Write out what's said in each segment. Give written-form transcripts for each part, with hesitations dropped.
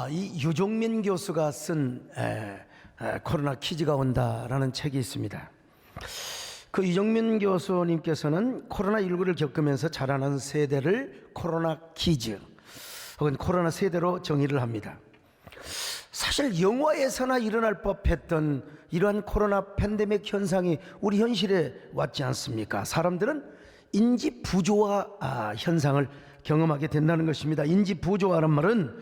이 유종민 교수가 쓴 코로나 퀴즈가 온다라는 책이 있습니다. 그 유종민 교수님께서는 코로나19를 겪으면서 자라는 세대를 코로나 퀴즈 혹은 코로나 세대로 정의를 합니다. 사실 영화에서나 일어날 법했던 이러한 코로나 팬데믹 현상이 우리 현실에 왔지 않습니까? 사람들은 인지 부조화 현상을 경험하게 된다는 것입니다. 인지 부조화란 말은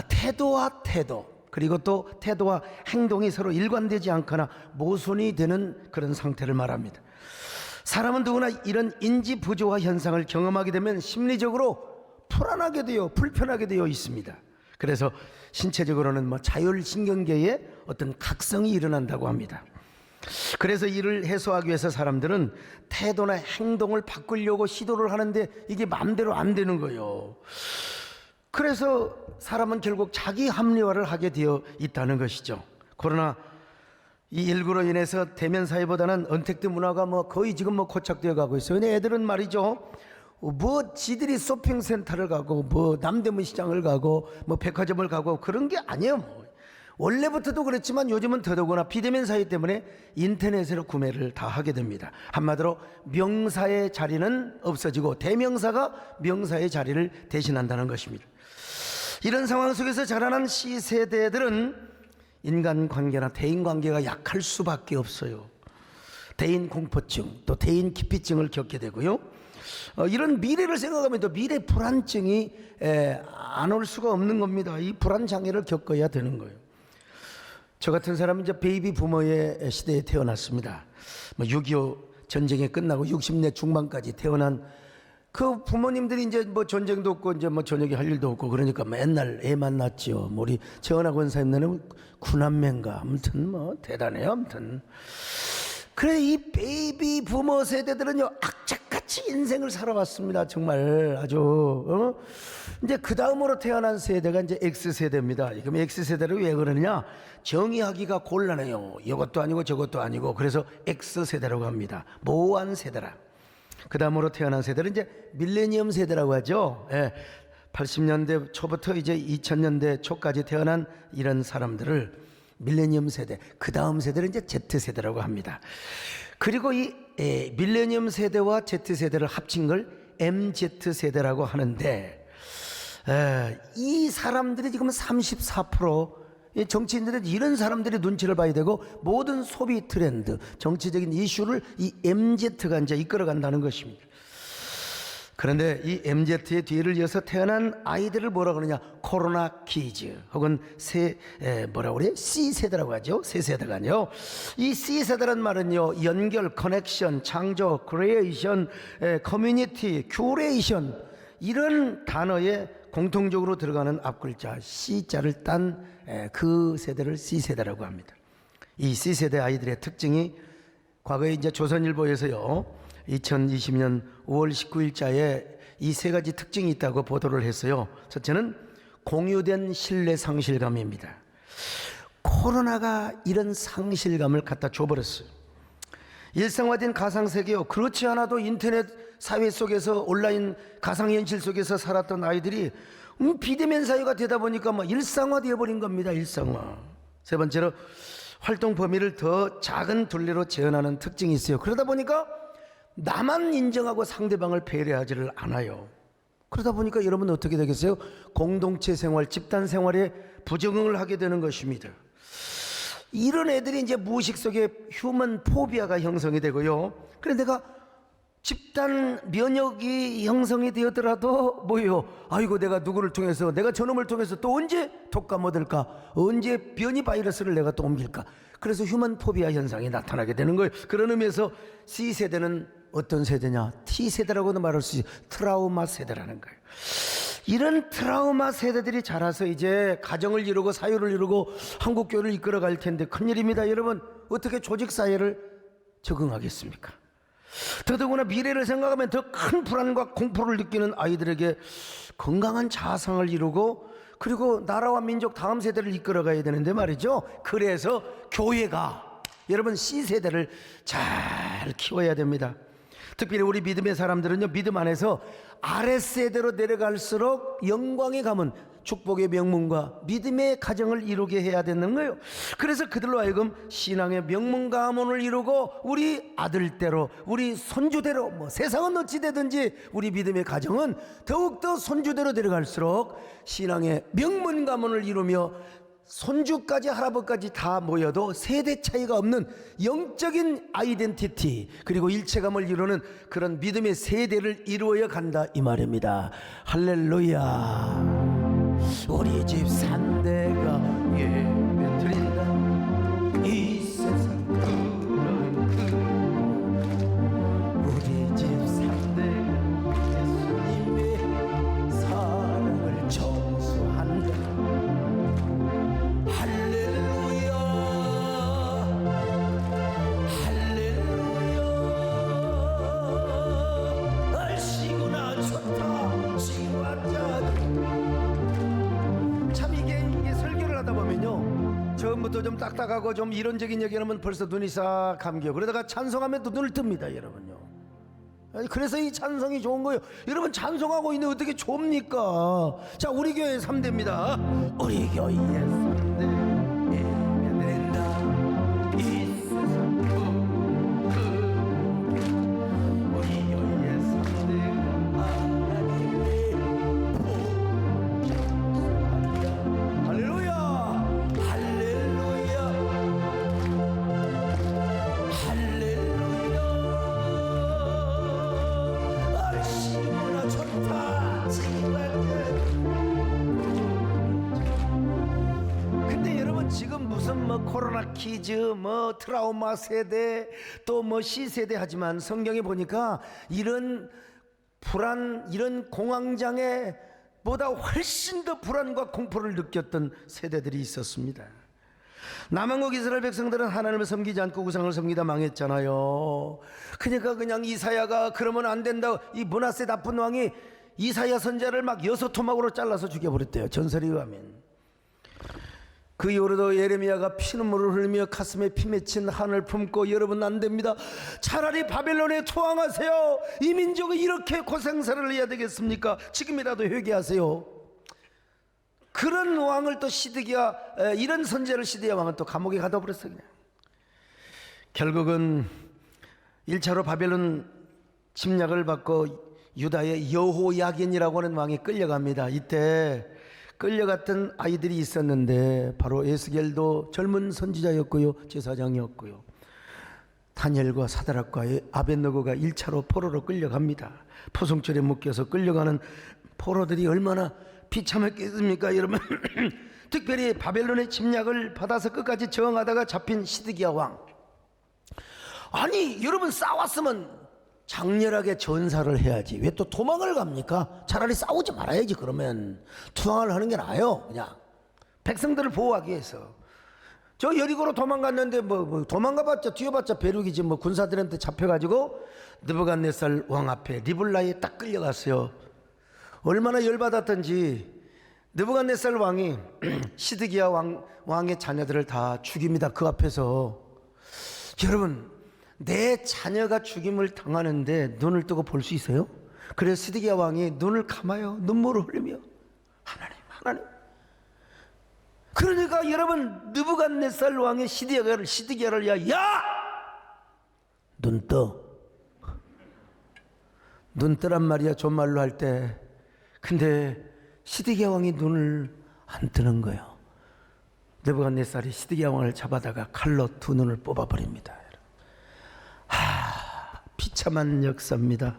태도와 태도, 그리고 또 태도와 행동이 서로 일관되지 않거나 모순이 되는 그런 상태를 말합니다. 사람은 누구나 이런 인지 부조화 현상을 경험하게 되면 심리적으로 불안하게 되어 불편하게 되어 있습니다. 그래서 신체적으로는 자율신경계에 어떤 각성이 일어난다고 합니다. 그래서 이를 해소하기 위해서 사람들은 태도나 행동을 바꾸려고 시도를 하는데 이게 마음대로 안 되는 거예요. 그래서 사람은 결국 자기 합리화를 하게 되어 있다는 것이죠. 코로나 이 19로 인해서 대면 사회보다는 언택트 문화가 거의 지금 고착되어 가고 있어요. 근데 애들은 말이죠, 지들이 쇼핑센터를 가고 남대문 시장을 가고 백화점을 가고 그런 게 아니에요. 원래부터도 그랬지만 요즘은 더더구나 비대면 사회 때문에 인터넷으로 구매를 다 하게 됩니다. 한마디로 명사의 자리는 없어지고 대명사가 명사의 자리를 대신한다는 것입니다. 이런 상황 속에서 자라난 C세대들은 인간관계나 대인관계가 약할 수밖에 없어요. 대인 공포증, 또 대인 기피증을 겪게 되고요. 이런 미래를 생각하면 또 미래 불안증이 안 올 수가 없는 겁니다. 이 불안 장애를 겪어야 되는 거예요. 저 같은 사람은 이제 베이비 부머의 시대에 태어났습니다. 6.25 전쟁이 끝나고 60대 중반까지 태어난 그 부모님들이 이제 전쟁도 없고 이제 저녁에 할 일도 없고 그러니까 맨날 애만 낳지요. 우리 재원학 원사님네는 구남매인가 아무튼 대단해요. 아무튼 그래, 이 베이비 부모 세대들은요 악착같이 인생을 살아왔습니다. 정말 아주 이제 그 다음으로 태어난 세대가 이제 X세대입니다. 그럼 X세대를 왜 그러느냐? 정의하기가 곤란해요. 이것도 아니고 저것도 아니고. 그래서 X세대라고 합니다. 모호한 세대라. 그 다음으로 태어난 세대는 이제 밀레니엄 세대라고 하죠. 80년대 초부터 이제 2000년대 초까지 태어난 이런 사람들을 밀레니엄 세대, 그 다음 세대를 이제 Z세대라고 합니다. 그리고 이 밀레니엄 세대와 Z세대를 합친 걸 MZ세대라고 하는데, 이 사람들이 지금 34%, 정치인들은 이런 사람들의 눈치를 봐야 되고 모든 소비 트렌드, 정치적인 이슈를 이 MZ가 이제 이끌어간다는 것입니다. 그런데 이 MZ의 뒤를 이어서 태어난 아이들을 뭐라 그러냐? 코로나 퀴즈 혹은 C세대라고 하죠. C세대가 아니요. 이 C세대란 말은요, 연결, 커넥션, 창조, 크리에이션, 커뮤니티, 큐레이션, 이런 단어에 공통적으로 들어가는 앞글자 C자를 딴 그 세대를 C세대라고 합니다. 이 C세대 아이들의 특징이 과거에 이제 조선일보에서요 2020년 5월 19일자에 이 세 가지 특징이 있다고 보도를 했어요. 첫째는 공유된 신뢰 상실감입니다. 코로나가 이런 상실감을 갖다 줘버렸어요. 일상화된 가상세계요, 그렇지 않아도 인터넷 사회 속에서, 온라인 가상현실 속에서 살았던 아이들이 비대면 사회가 되다 보니까 일상화되어 버린 겁니다. 일상화. 세 번째로 활동 범위를 더 작은 둘레로 재현하는 특징이 있어요. 그러다 보니까 나만 인정하고 상대방을 배려하지를 않아요. 그러다 보니까 여러분 어떻게 되겠어요? 공동체 생활, 집단 생활에 부적응을 하게 되는 것입니다. 이런 애들이 이제 무의식 속에 휴먼 포비아가 형성이 되고요. 그래 내가 집단 면역이 형성이 되었더라도 아이고 내가 누구를 통해서, 내가 저놈을 통해서 또 언제 독감 얻을까? 언제 변이 바이러스를 내가 또 옮길까? 그래서 휴먼 포비아 현상이 나타나게 되는 거예요. 그런 의미에서 C세대는 어떤 세대냐? T세대라고도 말할 수 있어요. 트라우마 세대라는 거예요. 이런 트라우마 세대들이 자라서 이제 가정을 이루고 사회를 이루고 한국교회를 이끌어갈 텐데 큰일입니다. 여러분, 어떻게 조직사회를 적응하겠습니까? 더더구나 미래를 생각하면 더 큰 불안과 공포를 느끼는 아이들에게 건강한 자아상을 이루고 그리고 나라와 민족 다음 세대를 이끌어가야 되는데 말이죠. 그래서 교회가 여러분 C세대를 잘 키워야 됩니다. 특별히 우리 믿음의 사람들은요, 믿음 안에서 아랫세대로 내려갈수록 영광의 가문, 축복의 명문과 믿음의 가정을 이루게 해야 되는 거예요. 그래서 그들로 하여금 신앙의 명문 가문을 이루고 우리 아들대로, 우리 손주대로, 세상은 어찌 되든지 우리 믿음의 가정은 더욱더 손주대로 내려갈수록 신앙의 명문 가문을 이루며 손주까지 할아버지까지 다 모여도 세대 차이가 없는 영적인 아이덴티티, 그리고 일체감을 이루는 그런 믿음의 세대를 이루어야 간다, 이 말입니다. 할렐루야. 우리 집 3대가 예배 드린다. 이 세상 우리 집 3대가 예수님의 사랑을 전수한다. 할렐루야, 할렐루야. 날씨구나 좋다, 시원하자. 참 이게 설교를 하다 보면요, 처음부터 좀 딱딱하고 좀 이론적인 얘기하면 벌써 눈이 싹 감겨. 그러다가 찬송하면 또 눈을 뜹니다, 여러분요. 그래서 이 찬송이 좋은 거예요. 여러분, 찬송하고 있는데 어떻게 좋습니까? 자, 우리 교회 3대입니다. 우리 교회 3대. 코로나 퀴즈, 트라우마 세대, 또 C세대 하지만 성경에 보니까 이런 불안, 이런 공황장애 보다 훨씬 더 불안과 공포를 느꼈던 세대들이 있었습니다. 남한국 이스라엘 백성들은 하나님을 섬기지 않고 우상을 섬기다 망했잖아요. 그러니까 그냥 이사야가 그러면 안 된다, 이 므낫세 나쁜 왕이 이사야 선지자를 막 6토막으로 잘라서 죽여버렸대요, 전설에 의하면. 그 이후로도 예레미야가 피눈물을 흘리며 가슴에 피 맺힌 한을 품고, 여러분 안 됩니다. 차라리 바벨론에 투항하세요. 이 민족이 이렇게 고생사를 해야 되겠습니까? 지금이라도 회개하세요. 그런 왕을 또 시드기야, 이런 선제를 시드기야 왕은 또 감옥에 가둬버렸어요. 그냥. 결국은 1차로 바벨론 침략을 받고 유다의 여호야긴이라고 하는 왕이 끌려갑니다. 이때 끌려갔던 아이들이 있었는데 바로 에스겔도 젊은 선지자였고요, 제사장이었고요. 다니엘과 사드락과 아벳느고가 1차로 포로로 끌려갑니다. 포송철에 묶여서 끌려가는 포로들이 얼마나 비참했겠습니까, 여러분. 특별히 바벨론의 침략을 받아서 끝까지 저항하다가 잡힌 시드기야 왕. 아니 여러분, 싸웠으면 장렬하게 전사를 해야지 왜 또 도망을 갑니까? 차라리 싸우지 말아야지. 그러면 투항을 하는 게 나아요. 그냥 백성들을 보호하기 위해서. 저 여리고로 도망갔는데 도망가봤자 뛰어봤자 벼룩이지, 군사들한테 잡혀가지고 느부갓네살 왕 앞에 리블라에 딱 끌려갔어요. 얼마나 열받았던지 느부갓네살 왕이 시드기야 왕의 자녀들을 다 죽입니다, 그 앞에서. 여러분, 내 자녀가 죽임을 당하는데 눈을 뜨고 볼 수 있어요? 그래서 시드기야 왕이 눈을 감아요. 눈물을 흘리며 하나님. 그러니까 여러분, 느부갓네살 왕의 시드기야를 야! 눈 떠. 눈 뜨란 말이야, 존말로 할 때. 근데 시드기야 왕이 눈을 안 뜨는 거예요. 느부갓네살이 시드기야 왕을 잡아다가 칼로 두 눈을 뽑아버립니다. 비참한 역사입니다.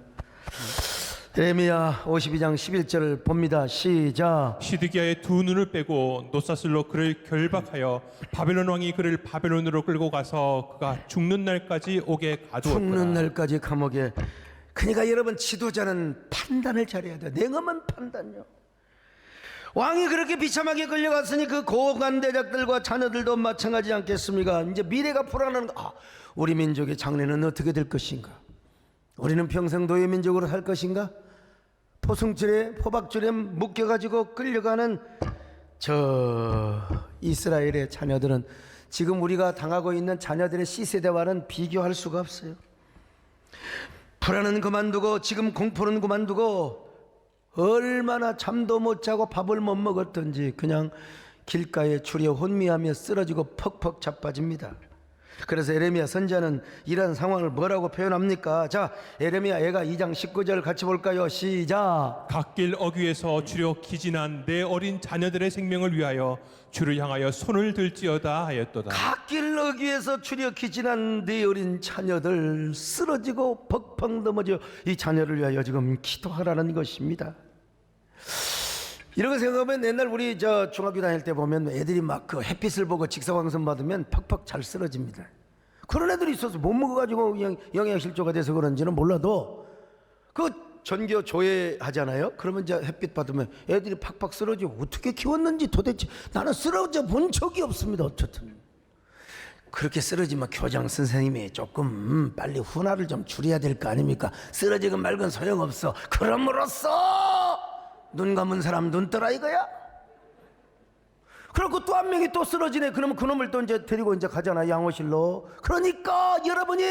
예레미야 52장 11절을 봅니다. 시작. 시드기야의 두 눈을 빼고 노사슬로 그를 결박하여 바벨론 왕이 그를 바벨론으로 끌고 가서 그가 죽는 날까지 옥에 가두었구나. 죽는 날까지 감옥에. 그러니까 여러분, 지도자는 판단을 잘해야 돼요. 냉엄한 판단요. 왕이 그렇게 비참하게 끌려갔으니 그 고관 대작들과 자녀들도 마찬가지 않겠습니까? 이제 미래가 불안한 우리 민족의 장래는 어떻게 될 것인가? 우리는 평생 노예 민족으로 살 것인가? 포승줄에 포박줄에 묶여가지고 끌려가는 저 이스라엘의 자녀들은 지금 우리가 당하고 있는 자녀들의 C세대와는 비교할 수가 없어요. 불안은 그만두고 지금 공포는 그만두고 얼마나 잠도 못 자고 밥을 못 먹었던지 그냥 길가에 추려 혼미하며 쓰러지고 퍽퍽 자빠집니다. 그래서 에레미야 선지자는 이런 상황을 뭐라고 표현합니까? 자, 에레미야 애가 2장 19절 같이 볼까요? 시작. 갓길 어귀에서 주려 기진한 내 어린 자녀들의 생명을 위하여 주를 향하여 손을 들지어다 하였도다. 갓길 어귀에서 추려 기진한 네 어린 자녀들 쓰러지고 벅벅 넘어져 이 자녀를 위하여 지금 기도하라는 것입니다. 이런 거 생각하면 옛날 우리 저 중학교 다닐 때 보면 애들이 막 그 햇빛을 보고 직사광선 받으면 팍팍 잘 쓰러집니다. 그런 애들이 있어서 못 먹어가지고 영양실조가 돼서 그런지는 몰라도 그 전교 조회하잖아요. 그러면 이제 햇빛 받으면 애들이 팍팍 쓰러지고 어떻게 키웠는지 도대체 나는 쓰러져 본 적이 없습니다. 어쨌든 그렇게 쓰러지면 교장 선생님이 조금 빨리 훈화를 좀 줄여야 될 거 아닙니까? 쓰러지건 말건 소용없어. 그럼으로써 눈 감은 사람 눈 떠라 이거야? 그리고 또 한 명이 또 쓰러지네. 그러면 그놈을 또 이제 데리고 이제 가잖아, 양호실로. 그러니까 여러분이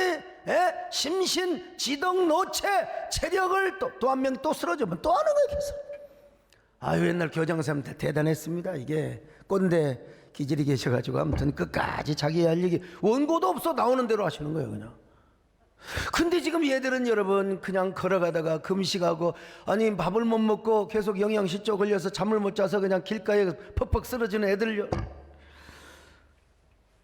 심신, 지덕, 노체, 체력을 또 한 명이 또 쓰러지면 또 하는 거야 계속. 아유 옛날 교장 선생님 대단했습니다. 이게 꼰대 기질이 계셔가지고 아무튼 끝까지 자기 할 얘기 원고도 없어 나오는 대로 하시는 거예요 그냥. 근데 지금 얘들은 여러분 그냥 걸어가다가 금식하고 아니 밥을 못 먹고 계속 영양실조 걸려서 잠을 못 자서 그냥 길가에 퍽퍽 쓰러지는 애들요.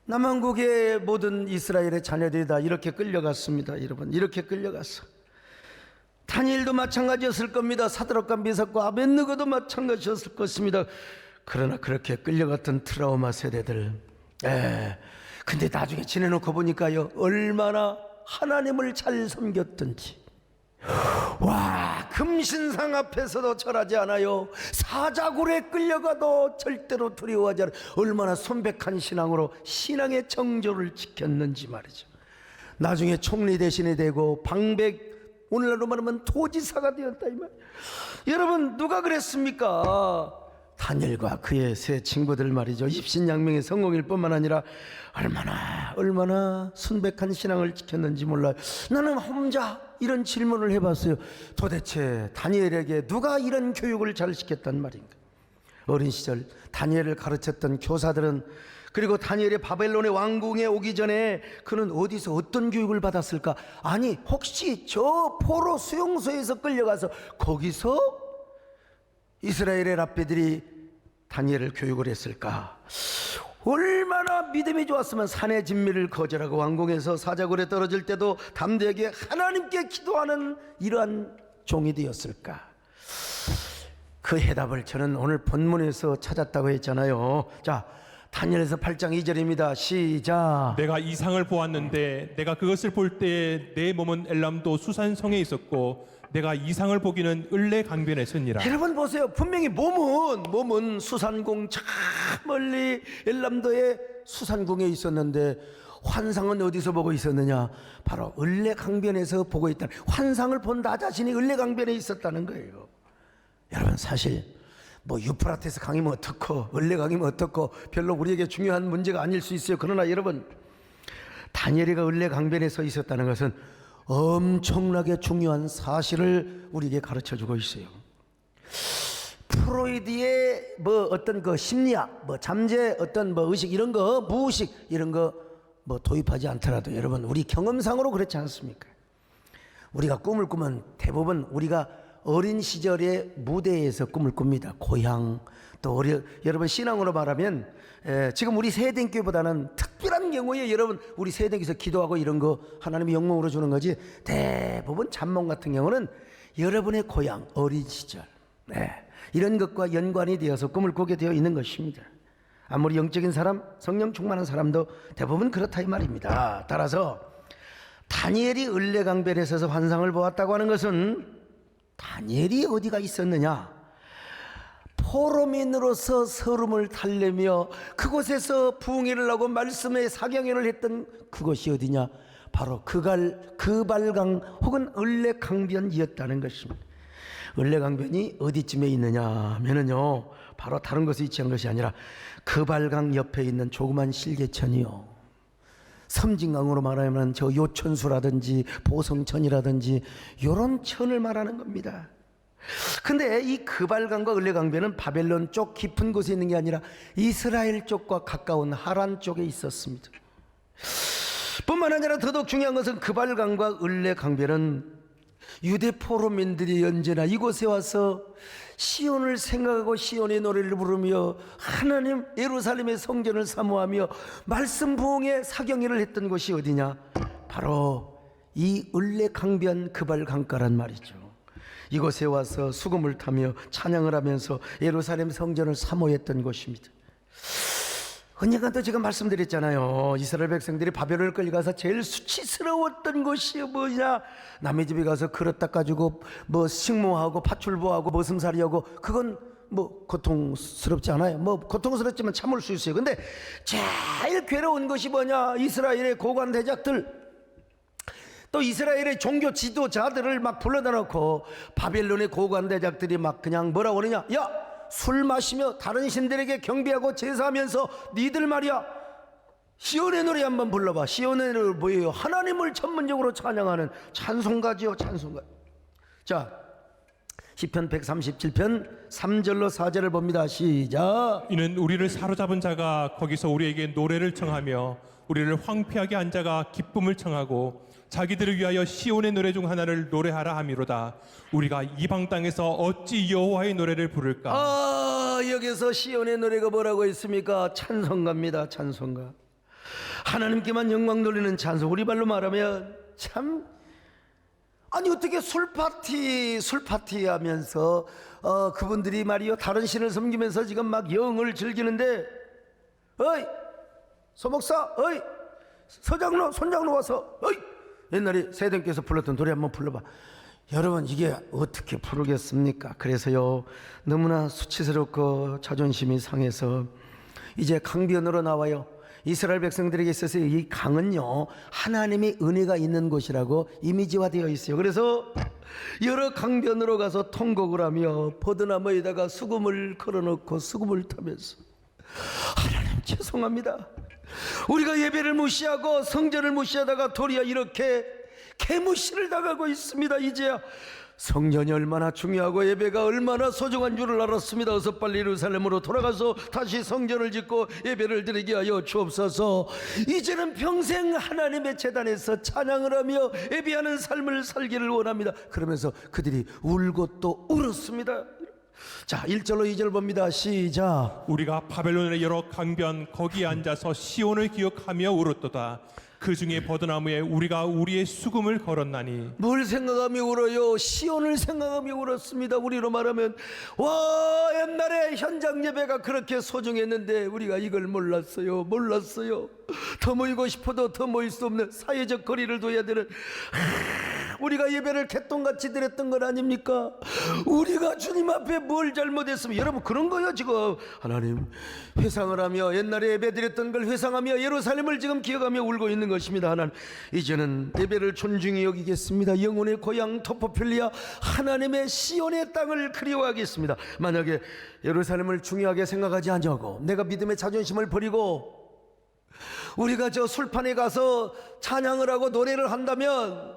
남한국의 모든 이스라엘의 자녀들이 다 이렇게 끌려갔습니다. 여러분 이렇게 끌려갔어. 다니엘도 마찬가지였을 겁니다. 사드락과 미삭과 아벳느고도 마찬가지였을 것입니다. 그러나 그렇게 끌려갔던 트라우마 세대들 근데 나중에 지내놓고 보니까요 얼마나 하나님을 잘 섬겼던지. 와, 금신상 앞에서도 절하지 않아요. 사자굴에 끌려가도 절대로 두려워하지 않아요. 얼마나 손백한 신앙으로 신앙의 정조를 지켰는지 말이죠. 나중에 총리 대신이 되고 방백, 오늘날로 말하면 도지사가 되었다 이 말. 여러분 누가 그랬습니까? 다니엘과 그의 세 친구들 말이죠. 입신양명의 성공일 뿐만 아니라 얼마나 순백한 신앙을 지켰는지 몰라요. 나는 혼자 이런 질문을 해봤어요. 도대체 다니엘에게 누가 이런 교육을 잘 시켰단 말인가? 어린 시절 다니엘을 가르쳤던 교사들은 그리고 다니엘이 바벨론의 왕궁에 오기 전에 그는 어디서 어떤 교육을 받았을까? 아니 혹시 저 포로 수용소에서 끌려가서 거기서 이스라엘의 랍비들이 다니엘을 교육을 했을까? 얼마나 믿음이 좋았으면 산의 진미를 거절하고 왕궁에서 사자굴에 떨어질 때도 담대하게 하나님께 기도하는 이러한 종이 되었을까? 그 해답을 저는 오늘 본문에서 찾았다고 했잖아요. 자, 다니엘서 8장 2절입니다. 시작. 내가 이상을 보았는데 내가 그것을 볼 때에 내 몸은 엘람도 수산성에 있었고 내가 이상을 보기는 을레 강변에 섰니라. 여러분 보세요. 분명히 몸은 수산궁 저 멀리 엘람도의 수산궁에 있었는데 환상은 어디서 보고 있었느냐? 바로 을레 강변에서 보고 있다. 환상을 본 나 자신이 을레 강변에 있었다는 거예요. 여러분 사실 뭐 유프라테스 강이면 어떻고 을레 강이면 어떻고 별로 우리에게 중요한 문제가 아닐 수 있어요. 그러나 여러분 다니엘이가 을레 강변에 서 있었다는 것은 엄청나게 중요한 사실을 우리에게 가르쳐주고 있어요. 프로이드의 뭐 어떤 그 심리학, 뭐 잠재 어떤 뭐 의식 이런 거, 무의식 이런 거 뭐 도입하지 않더라도 여러분 우리 경험상으로 그렇지 않습니까? 우리가 꿈을 꾸면 대부분 우리가 어린 시절의 무대에서 꿈을 꿉니다. 고향 또 여러분 신앙으로 말하면 지금 우리 세대교회보다는 특별한 경우에 여러분 우리 세대교회에서 기도하고 이런 거 하나님이 영광으로 주는 거지 대부분 잠몽 같은 경우는 여러분의 고향 어린 시절 이런 것과 연관이 되어서 꿈을 꾸게 되어 있는 것입니다. 아무리 영적인 사람 성령 충만한 사람도 대부분 그렇다 이 말입니다. 따라서 다니엘이 을레강변에 서서 환상을 보았다고 하는 것은 다니엘이 어디가 있었느냐? 포로민으로서 서름을 달래며 그곳에서 부흥회를 하고 말씀의 사경연을 했던 그것이 어디냐? 바로 그발강 혹은 을레강변이었다는 것입니다. 을레강변이 어디쯤에 있느냐 하면은요 바로 다른 것에 위치한 것이 아니라 그발강 옆에 있는 조그만 실개천이요 섬진강으로 말하면 저 요천수라든지 보성천이라든지 이런 천을 말하는 겁니다. 근데 이 그발강과 을레강변은 바벨론 쪽 깊은 곳에 있는 게 아니라 이스라엘 쪽과 가까운 하란 쪽에 있었습니다. 뿐만 아니라 더더욱 중요한 것은 그발강과 을레강변은 유대 포로민들이 언제나 이곳에 와서 시온을 생각하고 시온의 노래를 부르며 하나님 예루살렘의 성전을 사모하며 말씀 부흥의 사경회를 했던 곳이 어디냐? 바로 이 을레강변 그발강가란 말이죠. 이곳에 와서 수금을 타며 찬양을 하면서 예루살렘 성전을 사모했던 곳입니다. 언젠가도 제가 말씀드렸잖아요. 이스라엘 백성들이 바벨론을 끌려가서 제일 수치스러웠던 것이 뭐냐? 남의 집에 가서 그릇 닦아주고 뭐 식모하고 파출부하고 머슴살이하고 그건 뭐 고통스럽지 않아요. 뭐 고통스럽지만 참을 수 있어요. 근데 제일 괴로운 것이 뭐냐? 이스라엘의 고관 대작들, 또 이스라엘의 종교 지도자들을 막 불러다 놓고 바벨론의 고관 대작들이 막 그냥 뭐라고 그러냐? 야, 술 마시며 다른 신들에게 경배하고 제사하면서 니들 말이야 시온의 노래 한번 불러봐. 시온의 노래 뭐예요? 하나님을 전문적으로 찬양하는 찬송가지요, 찬송가. 자, 시편 137편 3절로 4절을 봅니다. 시작. 이는 우리를 사로잡은 자가 거기서 우리에게 노래를 청하며 우리를 황폐하게 한 자가 기쁨을 청하고 자기들을 위하여 시온의 노래 중 하나를 노래하라 함이로다. 우리가 이방 땅에서 어찌 여호와의 노래를 부를까? 여기서 시온의 노래가 뭐라고 있습니까? 찬송가입니다. 찬송가. 하나님께만 영광 돌리는 찬송. 우리 말로 말하면 참, 아니 어떻게 술파티 하면서 그분들이 말이요 다른 신을 섬기면서 지금 막 영을 즐기는데, 어이 소목사, 어이 서장로, 손장로 와서, 어이 옛날에 세대께서 불렀던 노래 한번 불러봐. 여러분 이게 어떻게 부르겠습니까? 그래서요 너무나 수치스럽고 자존심이 상해서 이제 강변으로 나와요. 이스라엘 백성들에게 있어서 이 강은요 하나님의 은혜가 있는 곳이라고 이미지화되어 있어요. 그래서 여러 강변으로 가서 통곡을 하며 버드나무에다가 수금을 걸어놓고 수금을 타면서 하나님 죄송합니다. 우리가 예배를 무시하고 성전을 무시하다가 도리어 이렇게 개무시를 당하고 있습니다. 이제야 성전이 얼마나 중요하고 예배가 얼마나 소중한 줄을 알았습니다. 어서 빨리 예루살렘으로 돌아가서 다시 성전을 짓고 예배를 드리게 하여 주옵소서. 이제는 평생 하나님의 제단에서 찬양을 하며 예배하는 삶을 살기를 원합니다. 그러면서 그들이 울고 또 울었습니다. 자, 1절로 2절 봅니다. 시작. 우리가 바벨론의 여러 강변 거기에 앉아서 시온을 기억하며 울었도다. 그 중에 버드나무에 우리가 우리의 수금을 걸었나니. 뭘 생각하며 울어요? 시온을 생각하며 울었습니다. 우리로 말하면 와, 옛날에 현장 예배가 그렇게 소중했는데 우리가 이걸 몰랐어요. 더 모이고 싶어도 더 모일 수 없는 사회적 거리를 둬야 되는, 우리가 예배를 개똥같이 드렸던 건 아닙니까? 우리가 주님 앞에 뭘 잘못했으면, 여러분 그런 거요 지금. 하나님 회상을 하며 옛날에 예배 드렸던 걸 회상하며 예루살렘을 지금 기억하며 울고 있는 것입니다. 하나님 이제는 예배를 존중히 여기겠습니다. 영혼의 고향 토포필리아 하나님의 시온의 땅을 그리워하겠습니다. 만약에 예루살렘을 중요하게 생각하지 않냐고 내가 믿음의 자존심을 버리고 우리가 저 술판에 가서 찬양을 하고 노래를 한다면,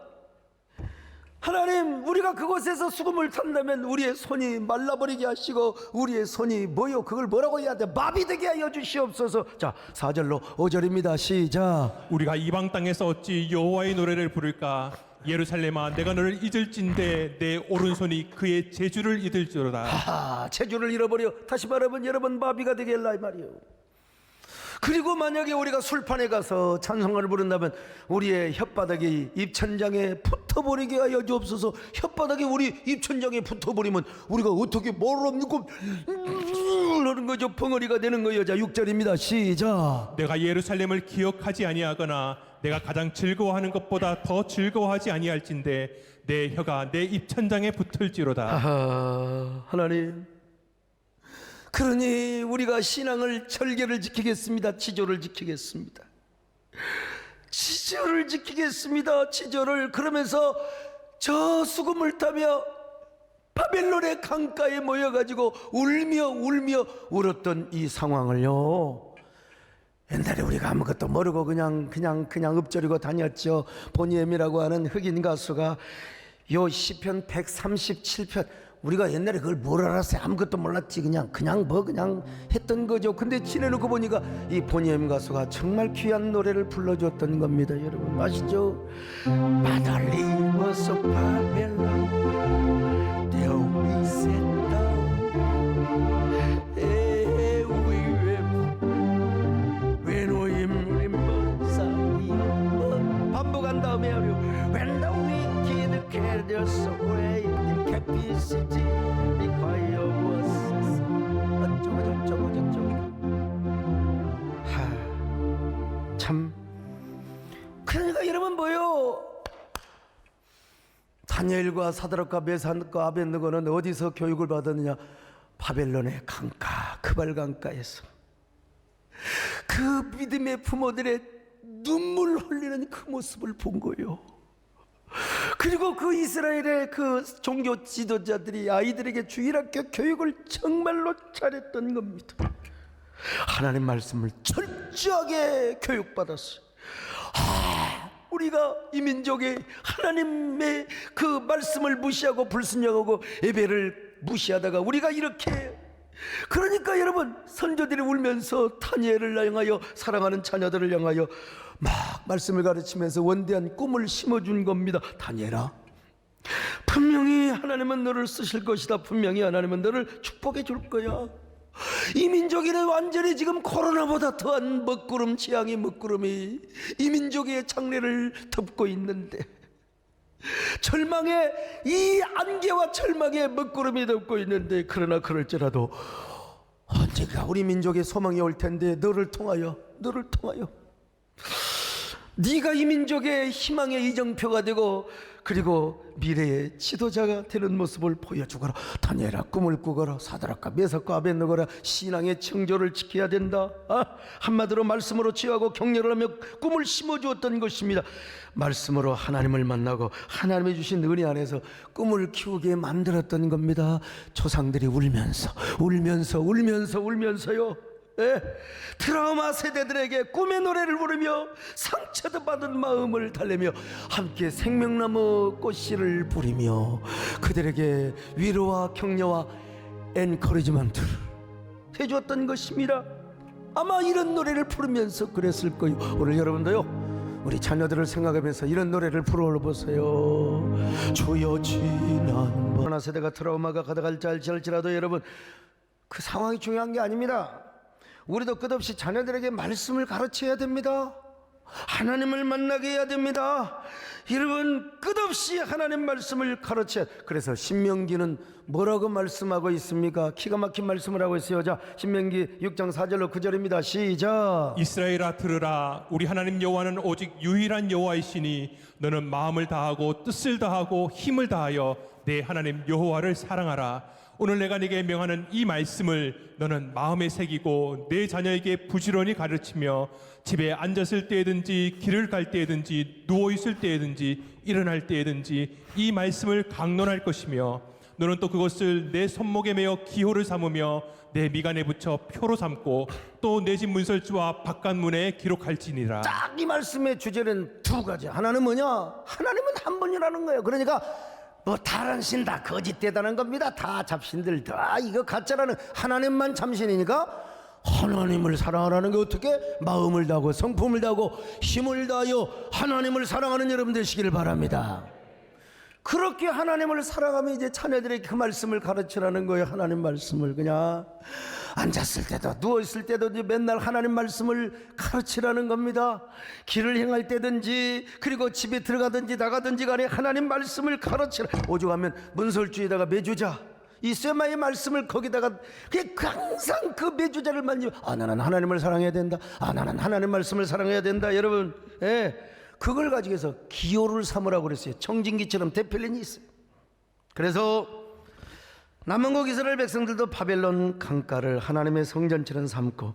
하나님 우리가 그곳에서 수금을 탄다면 우리의 손이 말라버리게 하시고 우리의 손이 뭐요? 그걸 뭐라고 해야 돼? 마비되게 하여 주시옵소서. 자, 4절로 5절입니다. 시작. 우리가 이방 땅에서 어찌 여호와의 노래를 부를까? 예루살렘아 내가 너를 잊을진대 내 오른손이 그의 제주를 잊을지로다. 제주를 잃어버려. 다시 말하면 여러분 마비가 되게 할라 이 말이에요. 그리고 만약에 우리가 술판에 가서 찬송가를 부른다면 우리의 혓바닥이 입천장에 붙어버리게 하여 주옵소서. 혓바닥이 우리 입천장에 붙어버리면 우리가 어떻게 모릅니까? 그러는 거죠. 벙어리가 되는 거예요. 자, 6절입니다. 시작. 내가 예루살렘을 기억하지 아니하거나 내가 가장 즐거워하는 것보다 더 즐거워하지 아니할진대 내 혀가 내 입천장에 붙을지로다. 하나님, 그러니 우리가 신앙을 절개를 지키겠습니다. 지조를 지키겠습니다. 지조를 그러면서 저 수금을 타며 바벨론의 강가에 모여가지고 울며 울었던 이 상황을요 옛날에 우리가 아무것도 모르고 그냥 읊조리고 다녔죠. 보니엠이라고 하는 흑인 가수가 요 시편 137편, 우리가 옛날에 그걸 뭘 알았어요? 아무것도 몰랐지. 그냥 했던 거죠. 근데 지내놓고 보니까 이 보니엠 가수가 정말 귀한 노래를 불러줬던 겁니다. 여러분 아시죠? 마달리 was a Babylon, there we sat down, we wept when we remember Zion. 반복한 다음에 하려 when the wicked carried us away in captivity require us. 참, 그러니까 여러분 뭐요? 다니엘과 사드락과 메삭과 아벳느고는 어디서 교육을 받았느냐? 바벨론의 강가, 크발 강가에서. 그 믿음의 부모들의 눈물 흘리는 그 모습을 본 거예요. 그리고 그 이스라엘의 그 종교 지도자들이 아이들에게 주일학교 교육을 정말로 잘했던 겁니다. 하나님 말씀을 철저하게 교육받았어요. 우리가 이 민족이 하나님의 그 말씀을 무시하고 불순종하고 예배를 무시하다가 우리가 이렇게, 그러니까 여러분 선조들이 울면서 다니엘을 향하여, 사랑하는 자녀들을 향하여 막 말씀을 가르치면서 원대한 꿈을 심어준 겁니다. 다니엘아, 분명히 하나님은 너를 쓰실 것이다. 분명히 하나님은 너를 축복해 줄 거야. 이 민족에는 완전히 지금 코로나보다 더한 먹구름, 재앙의 먹구름이 이 민족의 장래를 덮고 있는데, 절망의 이 안개와 절망의 먹구름이 덮고 있는데, 그러나 그럴지라도 언젠가 우리 민족의 소망이 올 텐데, 너를 통하여 네가 이 민족의 희망의 이정표가 되고 그리고 미래의 지도자가 되는 모습을 보여주거라. 다니엘아, 꿈을 꾸거라. 사드락과 메삭과 아벳느고라, 신앙의 청조를 지켜야 된다. 한마디로 말씀으로 취하고 격려를 하며 꿈을 심어주었던 것입니다. 말씀으로 하나님을 만나고 하나님이 주신 은혜 안에서 꿈을 키우게 만들었던 겁니다. 조상들이 울면서요. 트라우마 세대들에게 꿈의 노래를 부르며 상처도 받은 마음을 달래며 함께 생명나무 꽃씨를 부리며 그들에게 위로와 격려와 엔커리지먼트를 해주었던 것입니다. 아마 이런 노래를 부르면서 그랬을 거예요. 오늘 여러분도요, 우리 자녀들을 생각하면서 이런 노래를 불러보세요. 주여 지난 하나 세대가 트라우마가 가득할지라도 여러분, 그 상황이 중요한 게 아닙니다. 우리도 끝없이 자녀들에게 말씀을 가르쳐야 됩니다. 하나님을 만나게 해야 됩니다. 여러분, 끝없이 하나님 말씀을 가르쳐야. 그래서 신명기는 뭐라고 말씀하고 있습니까? 기가 막힌 말씀을 하고 있어요. 자, 신명기 6장 4절로 9절입니다. 시작. 이스라엘아 들으라. 우리 하나님 여호와는 오직 유일한 여호와이시니 너는 마음을 다하고 뜻을 다하고 힘을 다하여 내 하나님 여호와를 사랑하라. 오늘 내가 네게 명하는 이 말씀을 너는 마음에 새기고 내 자녀에게 부지런히 가르치며 집에 앉았을 때든지 길을 갈 때든지 누워 있을 때든지 일어날 때든지 이 말씀을 강론할 것이며 너는 또 그것을 내 손목에 매어 기호를 삼으며 내 미간에 붙여 표로 삼고 또 내 집 문설주와 바깥문에 기록할지니라. 딱 이 말씀의 주제는 두 가지. 하나는 뭐냐? 하나님은 한 분이라는 거예요. 그러니까 뭐 다른 신 다 거짓되다는 겁니다. 다 잡신들 다 이거 가짜라는, 하나님만 참신이니까 하나님을 사랑하라는 게 어떻게? 마음을 다하고 성품을 다하고 힘을 다하여 하나님을 사랑하는 여러분 되시기를 바랍니다. 그렇게 하나님을 사랑하면 이제 자녀들에게 그 말씀을 가르치라는 거예요. 하나님 말씀을 그냥 앉았을 때도 누워있을 때도 맨날 하나님 말씀을 가르치라는 겁니다. 길을 행할 때든지 그리고 집에 들어가든지 나가든지 간에 하나님 말씀을 가르치라. 오죽하면 문설주에다가 매주자 이세마의 말씀을 거기다가 항상 그 매주자를 만지면 나는 하나님을 사랑해야 된다. 나는 하나님 말씀을 사랑해야 된다. 여러분, 그걸 가지고 해서 기호를 삼으라고 그랬어요. 청진기처럼 대필린이 있어요. 그래서 남은국 이스라엘 백성들도 바벨론 강가를 하나님의 성전처럼 삼고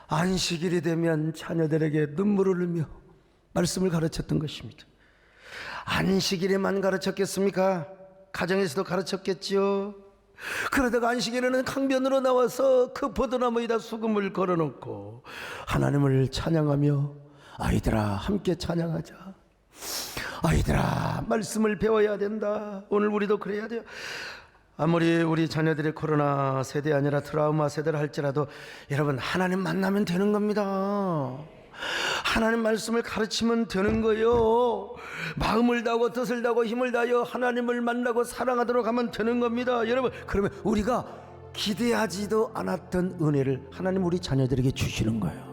안식일이 되면 자녀들에게 눈물을 흘리며 말씀을 가르쳤던 것입니다. 안식일에만 가르쳤겠습니까? 가정에서도 가르쳤겠지요. 그러다가 안식일에는 강변으로 나와서 그 포도나무에다 수금을 걸어놓고 하나님을 찬양하며 아이들아 함께 찬양하자. 아이들아 말씀을 배워야 된다. 오늘 우리도 그래야 돼요. 아무리 우리 자녀들이 코로나 세대 아니라 트라우마 세대를 할지라도 여러분 하나님 만나면 되는 겁니다. 하나님 말씀을 가르치면 되는 거예요. 마음을 다하고 뜻을 다하고 힘을 다하여 하나님을 만나고 사랑하도록 하면 되는 겁니다. 여러분 그러면 우리가 기대하지도 않았던 은혜를 하나님 우리 자녀들에게 주시는 거예요.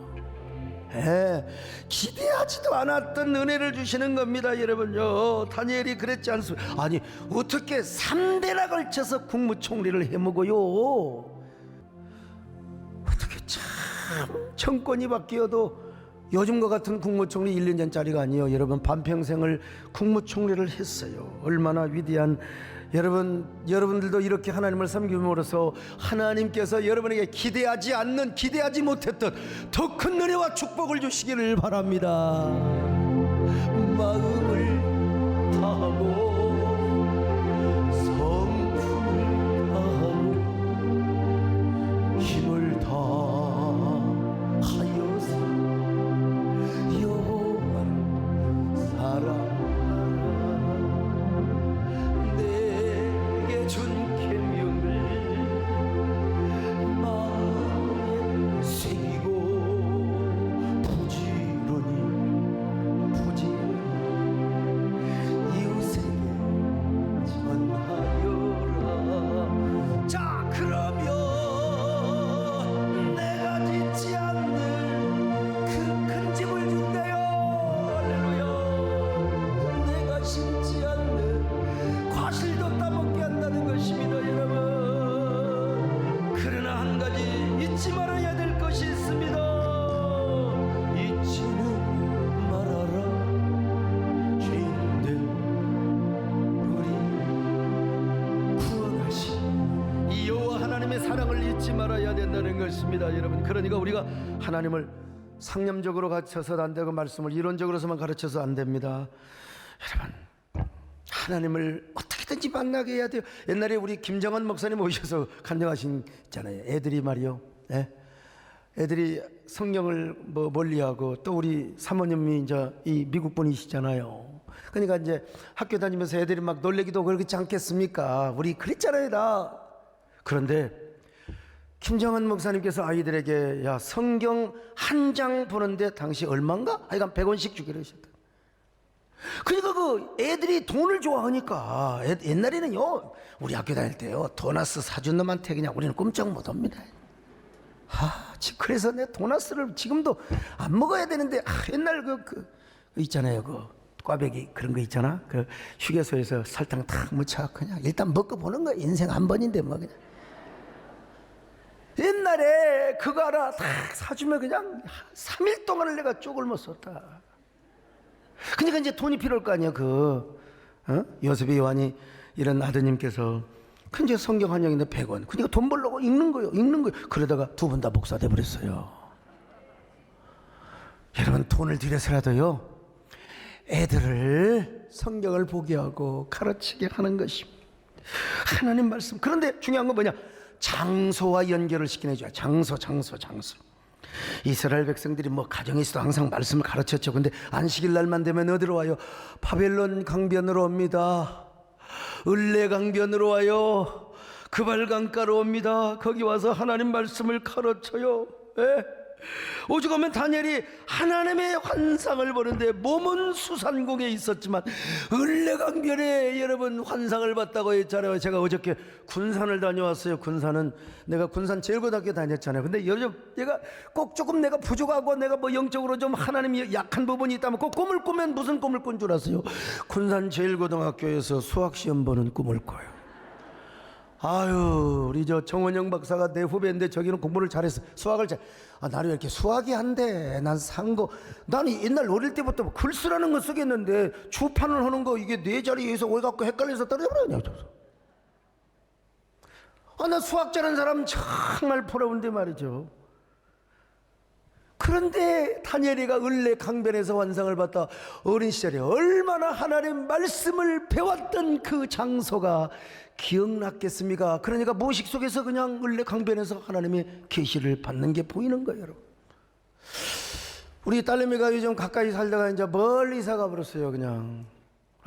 기대하지도 않았던 은혜를 주시는 겁니다. 여러분요 다니엘이 그랬지 않습니까? 아니 어떻게 3대나 걸쳐서 국무총리를 해먹어요? 어떻게 참 정권이 바뀌어도 요즘과 같은 국무총리 1, 2년짜리가 아니에요. 여러분 반평생을 국무총리를 했어요. 얼마나 위대한 여러분들도 이렇게 하나님을 섬김으로써 하나님께서 여러분에게 기대하지 못했던 더 큰 은혜와 축복을 주시기를 바랍니다. 마음을 다하고 성품을 다하고 힘을 다하여서 여호와를 사랑하라. 내게 준 계명을 마음에 새기고 부지런히 이웃에게 전하여라. 자 그러면 내가 짓지 않는 그 큰 집을 준대요. 할렐루야. 내가 심지 않는 과실도 따먹게 한다는 것입니다. 여러분 그러나 한 가지 잊지 말아야 될 것이 있습니다. 잊지는 말아라. 죄인들 우리 구원하신 이 여호와 하나님의 사랑을 잊지 말아야 된다는 것입니다. 여러분 그러니까 우리가 하나님을 상념적으로 가르쳐서 안 되고 말씀을 이론적으로서만 가르쳐서 안 됩니다. 여러분 하나님을 어떻게든지 만나게 해야 돼요. 옛날에 우리 김정환 목사님 오셔서 간증하신잖아요. 애들이 말이요, 애들이 성경을 멀리하고 또 우리 사모님이 이제 이 미국 분이시잖아요. 그러니까 이제 학교 다니면서 애들이 막 놀래기도 그렇지 않겠습니까? 우리 그랬잖아요 다. 그런데 김정환 목사님께서 아이들에게 야 성경 한 장 보는데 당시 얼마인가? 하여간 100원씩 주기로 하셨다. 그러니까 그 애들이 돈을 좋아하니까 옛날에는요 우리 학교 다닐 때요 도나스 사준 놈한테 그냥 우리는 꼼짝 못합니다. 그래서 내 도나스를 지금도 안 먹어야 되는데 옛날 그 있잖아요 그 꽈배기 그런 거 있잖아. 그 휴게소에서 설탕 탁 묻혀 그냥 일단 먹고 보는 거야. 인생 한 번인데 뭐 그냥. 옛날에 그거 하나 다 사주면 그냥 3일 동안을 내가 쪽을 못 썼다. 그러니까 이제 돈이 필요할 거 아니야. 요셉이 요한이 이런 아드님께서 그 이제 성경 한 장인데 100원. 그러니까 돈 벌려고 읽는 거예요. 그러다가 두 분 다 목사 돼 버렸어요. 여러분 돈을 들여서라도요 애들을 성경을 보게 하고 가르치게 하는 것입니다. 하나님 말씀. 그런데 중요한 건 뭐냐? 장소와 연결을 시켜줘야. 장소. 이스라엘 백성들이 뭐 가정에서도 항상 말씀을 가르쳤죠. 근데 안식일 날만 되면 어디로 와요? 바벨론 강변으로 옵니다. 을레 강변으로 와요. 그발 강가로 옵니다. 거기 와서 하나님 말씀을 가르쳐요. 오죽 하면 다니엘이 하나님의 환상을 보는데 몸은 수산궁에 있었지만 을레강변에 여러분 환상을 봤다고 했잖아요. 제가 어저께 군산을 다녀왔어요. 내가 군산 제일고등학교 다녔잖아요. 근데 요즘 내가 꼭 조금 내가 부족하고 내가 뭐 영적으로 좀 하나님이 약한 부분이 있다면 꼭 꿈을 꾸면 무슨 꿈을 꾼 줄 아세요? 군산 제일고등학교에서 수학시험 보는 꿈을 꿔요. 아유 우리 저 정원영 박사가 내 후배인데 저기는 공부를 잘해서 수학을 나는 왜 이렇게 수학이 안 돼? 난 나는 옛날 어릴 때부터 글 쓰라는 거 쓰겠는데 주판을 하는 거 이게 네 자리에서 왜 갖고 헷갈려서 떨어져버렸냐. 나 수학 잘하는 사람 정말 부러운데 말이죠. 그런데 다니엘이가 을레 강변에서 환상을 봤다. 어린 시절에 얼마나 하나님의 말씀을 배웠던 그 장소가 기억났겠습니까? 그러니까 무의식 속에서 그냥 을레 강변에서 하나님의 계시를 받는 게 보이는 거예요, 여러분. 우리 딸내미가 요즘 가까이 살다가 이제 멀리 이사 가버렸어요, 그냥.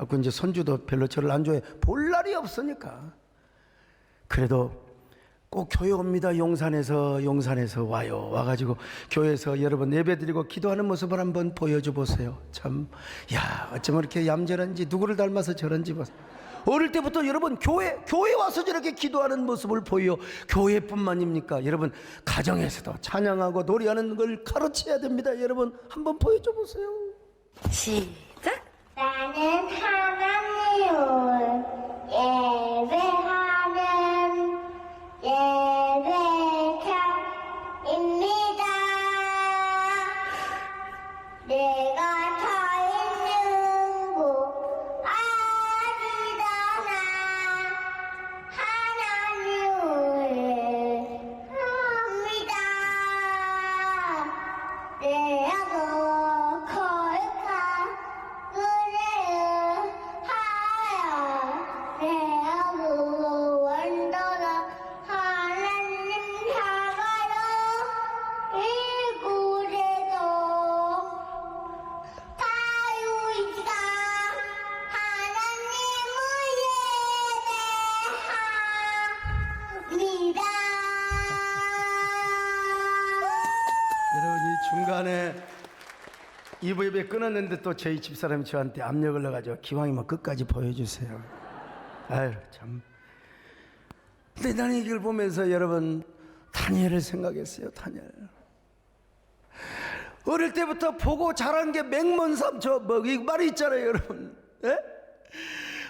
그 이제 손주도 별로 저를 안 좋아해. 볼 날이 없으니까. 그래도 꼭 교회 옵니다. 용산에서 와요. 와가지고 교회에서 여러분 예배드리고 기도하는 모습을 한번 보여줘 보세요. 참, 야, 어쩌면 이렇게 얌전한지, 누구를 닮아서 저런지 보세요. 어릴 때부터 여러분 교회 와서 저렇게 기도하는 모습을 보여. 교회뿐만입니까? 여러분 가정에서도 찬양하고 노래하는 걸 가르쳐야 됩니다. 여러분 한번 보여줘 보세요. 시작. 나는 하나님을 예배하는 예배자입니다. 내가 서 있는 곳 아리다나 하나님을 합니다. 내하고 거룩한 은혜를 하여 내하고 원더러 하나님 사가로 이곳에서 다윗이가 하나님을 예배합니다. 여러분 이 중간에 2부 예배 끊었는데 또 저희 집사람이 저한테 압력을 넣어가지고 기왕이면 끝까지 보여주세요. 아유 참. 근데 나는 이걸 보면서 여러분 다니엘을 생각했어요. 다니엘. 어릴 때부터 보고 자란 게 맹몬삼 이 말이 있잖아요, 여러분. 예?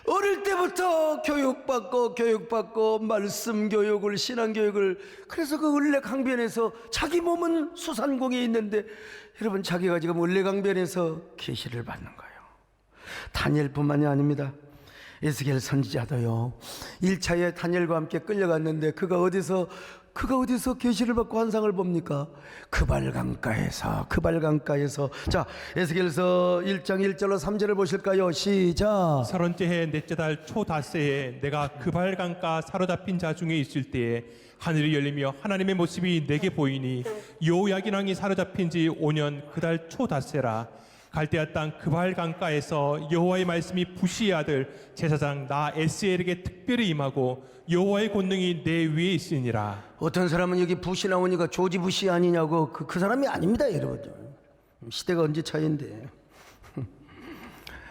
어릴 때부터 교육받고 말씀 교육을, 신앙 교육을. 그래서 그 을레 강변에서 자기 몸은 수산궁에 있는데 여러분 자기가 지금 을레 강변에서 계시를 받는 거예요. 다니엘뿐만이 아닙니다. 에스겔 선지자도요. 1차에 다니엘과 함께 끌려갔는데 그가 어디서 계시를 받고 환상을 봅니까? 그발강가에서. 자, 에스겔서 1장 1절로 3절을 보실까요? 시작. 30째 해 넷째 달 초닷새에 내가 그발강가 사로잡힌 자 중에 있을 때에 하늘이 열리며 하나님의 모습이 내게 보이니 요야긴 왕이 사로잡힌 지 5년 그 달 초닷새라. 갈대아 땅 그발강가에서 여호와의 말씀이 부시의 아들 제사장 나 에스엘에게 특별히 임하고 여호와의 권능이 내 위에 있으니라. 어떤 사람은 여기 부시 나오니까 조지 부시 아니냐고. 그 사람이 아닙니다, 여러분. 시대가 언제 차이인데.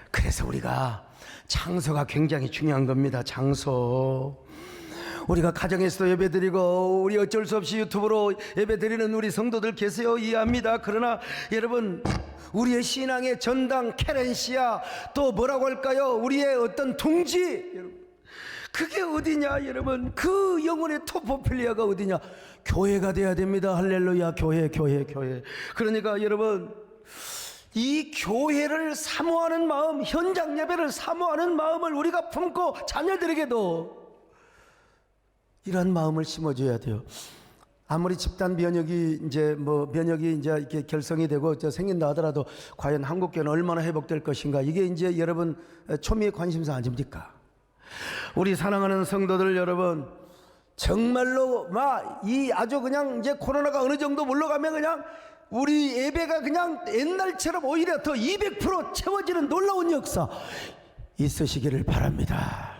그래서 우리가 장소가 굉장히 중요한 겁니다. 장소. 우리가 가정에서도 예배드리고 우리 어쩔 수 없이 유튜브로 예배드리는 우리 성도들 계세요. 이해합니다. 그러나 여러분 우리의 신앙의 전당 케렌시아 또 뭐라고 할까요? 우리의 어떤 둥지, 여러분 그게 어디냐? 여러분 그 영혼의 토포필리아가 어디냐? 교회가 돼야 됩니다. 할렐루야. 교회. 그러니까 여러분 이 교회를 사모하는 마음, 현장 예배를 사모하는 마음을 우리가 품고 자녀들에게도 이런 마음을 심어줘야 돼요. 아무리 집단 면역이 이제 이렇게 결성이 되고 생긴다 하더라도 과연 한국교회는 얼마나 회복될 것인가? 이게 이제 여러분 초미의 관심사 아닙니까? 우리 사랑하는 성도들 여러분, 정말로 이 아주 그냥 이제 코로나가 어느 정도 물러가면 그냥 우리 예배가 그냥 옛날처럼 오히려 더 200% 채워지는 놀라운 역사 있으시기를 바랍니다.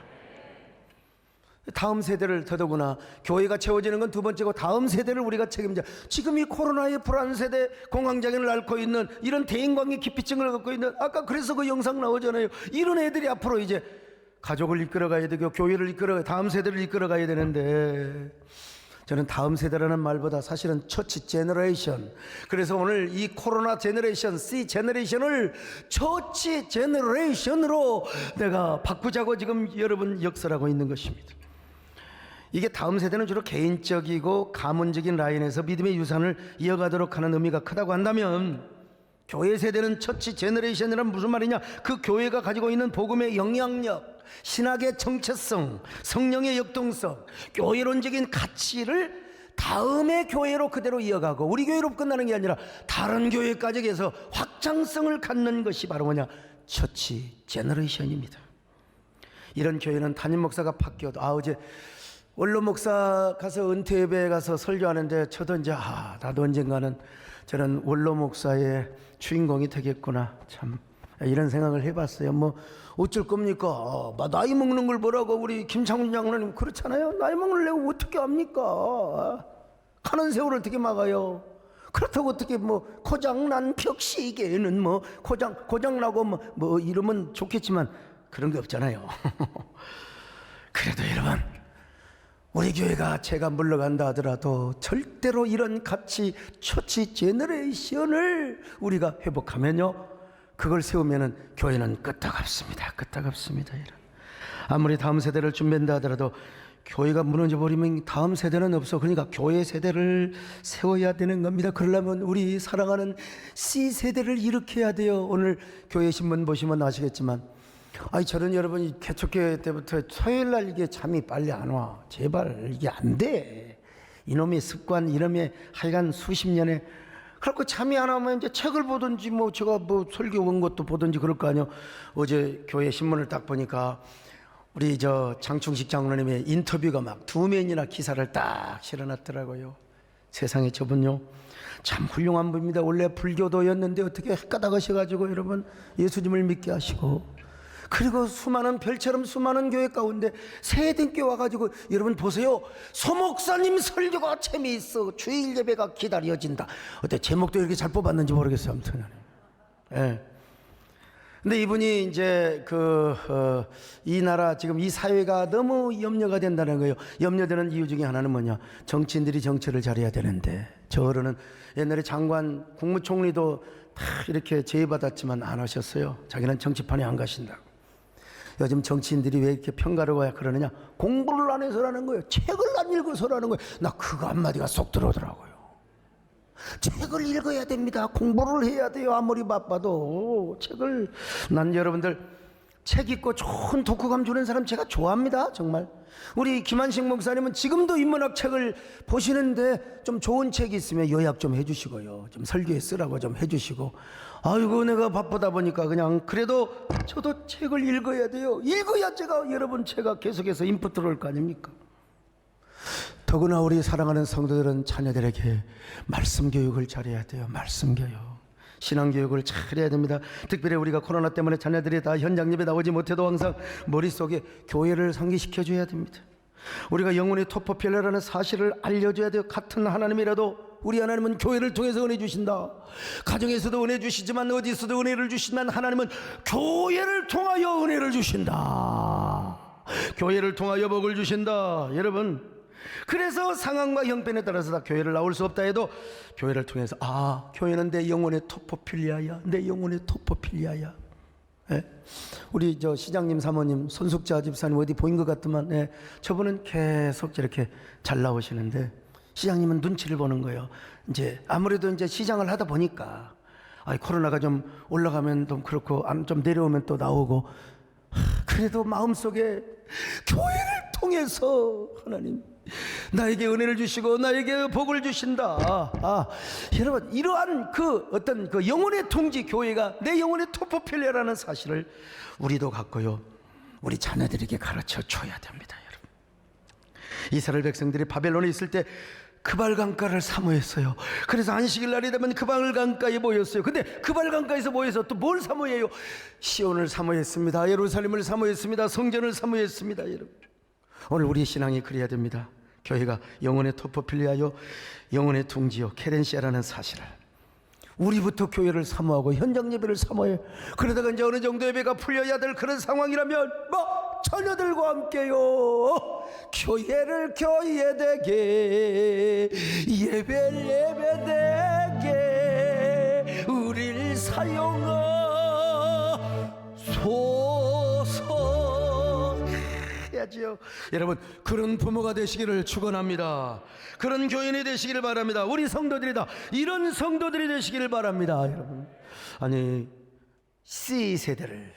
다음 세대를 더더구나 교회가 채워지는 건 두 번째고 다음 세대를 우리가 책임져. 지금 이 코로나의 불안 세대 공황장애를 앓고 있는 이런 대인관계 기피증을 갖고 있는 아까 그래서 그 영상 나오잖아요. 이런 애들이 앞으로 이제 가족을 이끌어가야 되고 교회를 다음 세대를 이끌어가야 되는데 저는 다음 세대라는 말보다 사실은 처치 제너레이션. 그래서 오늘 이 코로나 제너레이션 C 제너레이션을 처치 제너레이션으로 내가 바꾸자고 지금 여러분 역설하고 있는 것입니다. 이게 다음 세대는 주로 개인적이고 가문적인 라인에서 믿음의 유산을 이어가도록 하는 의미가 크다고 한다면 교회 세대는 처치 제너레이션이란 무슨 말이냐? 그 교회가 가지고 있는 복음의 영향력, 신학의 정체성, 성령의 역동성, 교회론적인 가치를 다음의 교회로 그대로 이어가고 우리 교회로 끝나는 게 아니라 다른 교회까지 해서 확장성을 갖는 것이 바로 뭐냐? 처치 제너레이션입니다. 이런 교회는 담임 목사가 바뀌어도 어제 원로 목사 가서 은퇴 예배에 가서 설교하는데 저도 이제 나도 언젠가는 저는 원로 목사의 주인공이 되겠구나 참 이런 생각을 해봤어요. 뭐 어쩔 겁니까? 나이 먹는 걸 보라고 우리 김창훈 장로님 그렇잖아요. 나이 먹는 내가 어떻게 합니까? 가는 세월을 어떻게 막아요? 그렇다고 어떻게 뭐 고장난 벽시계는 뭐 고장나고 뭐 이러면 좋겠지만 그런 게 없잖아요. 그래도 여러분 우리 교회가 제가 물러간다 하더라도 절대로 이런 가치 처치 제너레이션을 우리가 회복하면요 그걸 세우면은 교회는 끄떡없습니다. 끄떡없습니다. 아무리 다음 세대를 준비한다 하더라도 교회가 무너져 버리면 다음 세대는 없어. 그러니까 교회 세대를 세워야 되는 겁니다. 그러려면 우리 사랑하는 C세대를 일으켜야 돼요. 오늘 교회 신문 보시면 아시겠지만 저는 여러분 개척교회 때부터 토요일날 이게 잠이 빨리 안 와. 제발 이게 안 돼. 이놈의 습관 이놈의 하여간 수십 년에 그렇고 잠이 안 오면 이제 책을 보든지 뭐 제가 뭐 설교 온 것도 보든지 그럴 거 아니에요. 어제 교회 신문을 딱 보니까 우리 장충식 장로님의 인터뷰가 막 2면이나 기사를 딱 실어놨더라고요. 세상에 저분요 참 훌륭한 분입니다. 원래 불교도였는데 어떻게 헷가닥하셔가지고 여러분 예수님을 믿게 하시고 그리고 수많은 별처럼 수많은 교회 가운데 세대께 와가지고 여러분 보세요. 소목사님 설교가 재미있어. 주일 예배가 기다려진다. 어때 제목도 이렇게 잘 뽑았는지 모르겠어요. 아무튼 예. 근데 이분이 이제 이 나라 지금 이 사회가 너무 염려가 된다는 거예요. 염려되는 이유 중에 하나는 뭐냐? 정치인들이 정치를 잘해야 되는데 저 어른은 옛날에 장관 국무총리도 다 이렇게 제의받았지만 안 하셨어요. 자기는 정치판에 안 가신다. 요즘 정치인들이 왜 이렇게 편가르고 그러느냐? 공부를 안 해서라는 거예요. 책을 안 읽어서라는 거예요. 나 그거 한마디가 속 들어오더라고요. 책을 읽어야 됩니다. 공부를 해야 돼요. 아무리 바빠도 난 여러분들 책 읽고 좋은 독후감 주는 사람 제가 좋아합니다. 정말 우리 김한식 목사님은 지금도 인문학 책을 보시는데 좀 좋은 책이 있으면 요약 좀 해주시고요. 좀 설교에 쓰라고 좀 해주시고 아이고 내가 바쁘다 보니까 그냥 그래도 저도 책을 읽어야 돼요. 읽어야 제가 계속해서 인풋 들어올 거 아닙니까? 더구나 우리 사랑하는 성도들은 자녀들에게 말씀 교육을 잘해야 돼요. 말씀 교육 신앙 교육을 잘해야 됩니다. 특별히 우리가 코로나 때문에 자녀들이 다 현장 예배 나오지 못해도 항상 머릿속에 교회를 상기시켜 줘야 됩니다. 우리가 영혼의 토퍼필러라는 사실을 알려줘야 돼요. 같은 하나님이라도 우리 하나님은 교회를 통해서 은혜 주신다. 가정에서도 은혜 주시지만 어디서도 은혜를 주시지만 하나님은 교회를 통하여 은혜를 주신다. 교회를 통하여 복을 주신다. 여러분 그래서 상황과 형편에 따라서 다 교회를 나올 수 없다 해도 교회를 통해서 교회는 내 영혼의 토퍼필리아야. 내 영혼의 토퍼필리아야. 예? 우리 시장님 사모님 손숙자 집사님 어디 보인 것 같더만 저분은 계속 저렇게 잘 나오시는데 시장님은 눈치를 보는 거예요. 이제 아무래도 이제 시장을 하다 보니까 코로나가 좀 올라가면 좀 그렇고 좀 내려오면 또 나오고 그래도 마음속에 교회를 통해서 하나님 나에게 은혜를 주시고 나에게 복을 주신다. 여러분 이러한 어떤 영혼의 통지 교회가 내 영혼의 토퍼필레라는 사실을 우리도 갖고요 우리 자녀들에게 가르쳐 줘야 됩니다. 여러분 이스라엘 백성들이 바벨론에 있을 때 그발 강가를 사모했어요. 그래서 안식일 날이 되면 그발 강가에 모였어요. 근데 그발 강가에서 모여서 또 뭘 사모해요? 시온을 사모했습니다. 예루살렘을 사모했습니다. 성전을 사모했습니다. 여러분 오늘 우리의 신앙이 그래야 됩니다. 교회가 영혼의 토퍼필리아요 영혼의 둥지요 케렌시아라는 사실을 우리부터 교회를 사모하고 현장 예배를 사모해. 그러다가 이제 어느 정도 예배가 풀려야 될 그런 상황이라면 자녀들과 함께요 교회를 교회되게 예배를 예배되게 우리를 사용하소서 해야지요. 여러분 그런 부모가 되시기를 축원합니다. 그런 교인이 되시기를 바랍니다. 우리 성도들이다 이런 성도들이 되시기를 바랍니다. 여러분 C세대를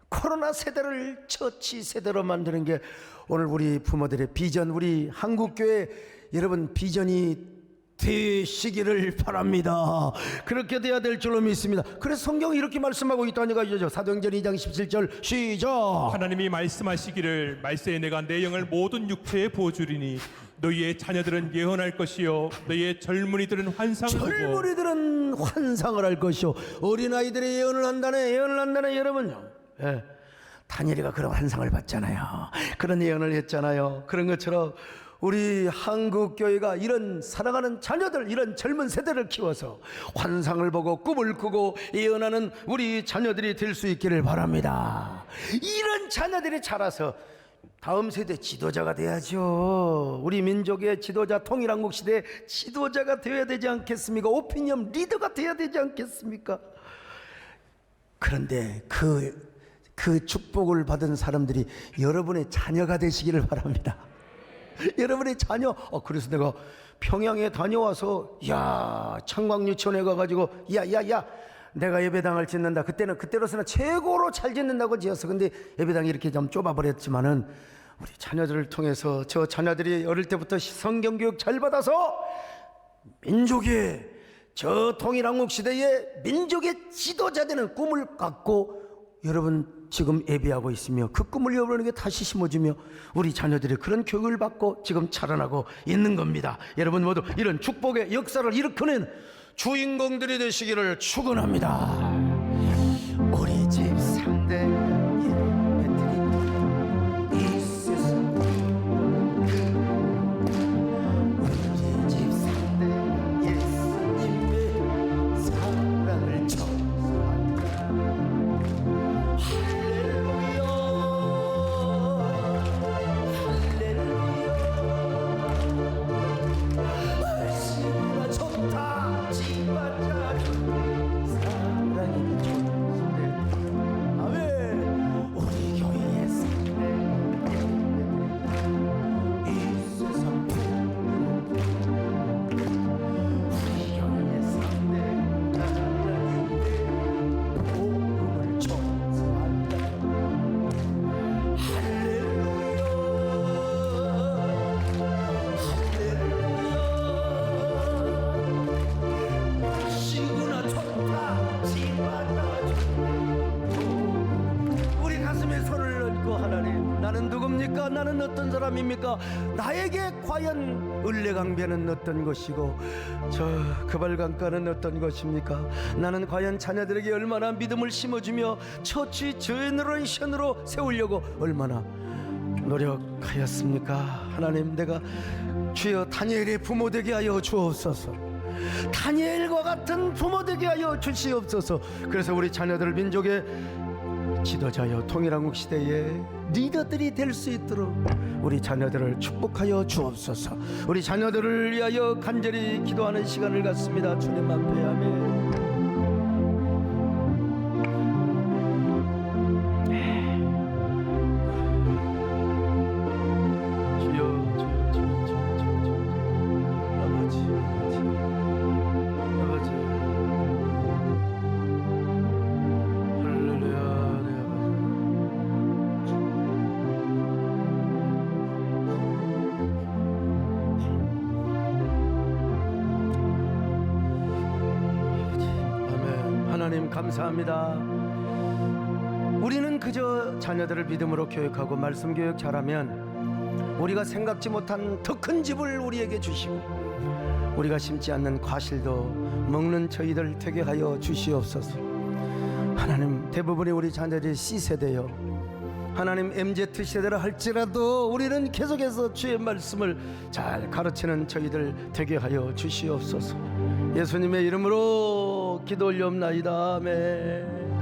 코로나 세대를 처치 세대로 만드는 게 오늘 우리 부모들의 비전 우리 한국교회 여러분 비전이 되시기를 바랍니다. 그렇게 돼야 될 줄로 믿습니다. 그래서 성경이 이렇게 말씀하고 있다니까. 사도행전 2장 17절 시작. 하나님이 말씀하시기를 말세에 내가 내 영을 모든 육체에 부어주리니 너희의 자녀들은 예언할 것이요 너희의 젊은이들은 환상을 보고 젊은이들은 환상을 할 것이요 어린아이들이 예언을 한다네. 여러분요. 예. 다니엘이가 그런 환상을 봤잖아요. 그런 예언을 했잖아요. 그런 것처럼 우리 한국 교회가 이런 사랑하는 자녀들, 이런 젊은 세대를 키워서 환상을 보고 꿈을 꾸고 예언하는 우리 자녀들이 될 수 있기를 바랍니다. 이런 자녀들이 자라서 다음 세대 지도자가 돼야죠. 우리 민족의 지도자, 통일한국 시대의 지도자가 되어야 되지 않겠습니까? 오피니언 리더가 되어야 되지 않겠습니까? 그런데 그 축복을 받은 사람들이 여러분의 자녀가 되시기를 바랍니다. 여러분의 자녀. 그래서 내가 평양에 다녀와서 창광유치원에 가가지고 야 내가 예배당을 짓는다. 그때로서는 최고로 잘 짓는다고 지었어. 근데 예배당이 이렇게 좀 좁아버렸지만은 우리 자녀들을 통해서 저 자녀들이 어릴 때부터 성경 교육 잘 받아서 민족의 저 통일한국 시대의 민족의 지도자 되는 꿈을 갖고 여러분 지금 예배하고 있으며 그 꿈을 여러분에게 다시 심어주며 우리 자녀들이 그런 교육을 받고 지금 자라나고 있는 겁니다. 여러분 모두 이런 축복의 역사를 일으켜낸 주인공들이 되시기를 축원합니다. 우리 집 3대 배터리 이 세상 우리 집 3대 예수님의 사랑을 전수한다. 나는 어떤 사람입니까? 나에게 과연 을레강변은 어떤 것이고 저 그발강가는 어떤 것입니까? 나는 과연 자녀들에게 얼마나 믿음을 심어주며 처치 제너레이션으로 세우려고 얼마나 노력하였습니까? 하나님, 내가 주여 다니엘의 부모 되게 하여 주옵소서. 다니엘과 같은 부모 되게 하여 주시옵소서. 그래서 우리 자녀들 민족의 지도자여 통일한국 시대의 리더들이 될 수 있도록 우리 자녀들을 축복하여 주옵소서. 우리 자녀들을 위하여 간절히 기도하는 시간을 갖습니다. 주님 앞에. 아멘. 하나님 감사합니다. 우리는 그저 자녀들을 믿음으로 교육하고 말씀 교육 잘하면 우리가 생각지 못한 더 큰 집을 우리에게 주시고 우리가 심지 않는 과실도 먹는 저희들 되게 하여 주시옵소서. 하나님, 대부분의 우리 자녀들이 C세대요, 하나님 MZ세대라 할지라도 우리는 계속해서 주의 말씀을 잘 가르치는 저희들 되게 하여 주시옵소서. 예수님의 이름으로 기도 올리옵나이다. 아멘.